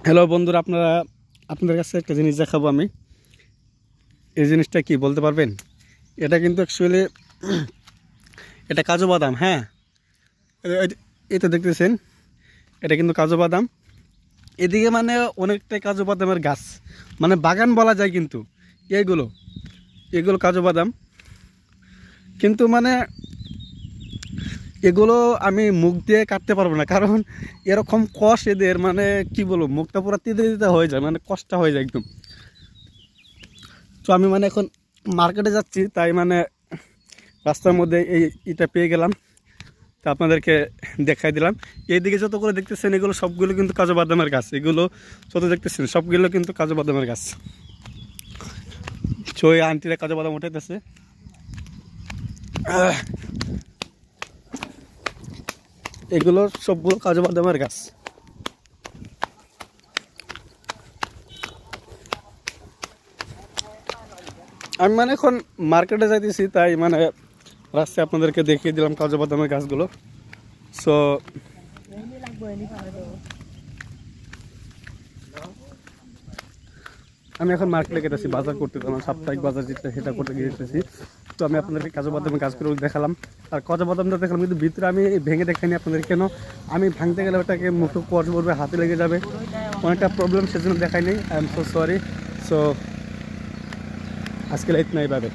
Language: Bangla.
হ্যালো বন্ধুরা, আপনাদের কাছে একটা জিনিস দেখাবো আমি। এই জিনিসটা কি বলতে পারবেন? এটা কিন্তু অ্যাকচুয়ালি এটা কাজু বাদাম। হ্যাঁ, এই তো দেখতেছেন, এটা কিন্তু কাজু বাদাম। এদিকে মানে অনেকটাই কাজু বাদামের গাছ, মানে বাগান বলা যায়। কিন্তু এইগুলো এগুলো কাজু বাদাম, কিন্তু মানে এগুলো আমি মুখ দিয়ে কাটতে পারবো না, কারণ এরকম কষ এদের, মানে কি বলবো, মুখটা পুরো তিতে তিতে হয়ে যায়, মানে কষ্ট হয়ে যায় একদম। তো আমি মানে এখন মার্কেটে যাচ্ছি, তাই মানে রাস্তার মধ্যে এটা পেয়ে গেলাম, তা আপনাদেরকে দেখাই দিলাম। এইদিকে যত করে দেখতেছেন এগুলো সবগুলো কিন্তু কাজু বাদামের গাছ। এগুলো যত দেখতেছেন সবগুলো কিন্তু কাজু বাদামের গাছ। তো এই আন্টিরা কাজু বাদাম উঠাইতেছে। এগুলো সবগুলো কাজু বাদামের গাছ। আমি মানে এখন মার্কেটে যাইতেছি, তাই মানে রাস্তায় আপনাদেরকে দেখিয়ে দিলাম কাজু বাদামের গাছগুলো। সো আমি এখন মার্কেটে গেতেছি বাজার করতে, আমার সাপ্তাহিক বাজার যেটা সেটা করতে গিয়েছি। তো আমি আপনাদেরকে কাজু বাদামের গাছগুলো দেখালাম, আর কাজু বাদামটা দেখালাম, কিন্তু ভিতরে আমি ভেঙে দেখাইনি আপনাদের। কেন আমি ভাঙতে গেলে ওটাকে মুখে কষ পড়বে, হাতে লেগে যাবে, অনেকটা প্রবলেম, সেজন্য দেখাই নেই। I am so sorry. So আজকে লাইট নাই পাবে।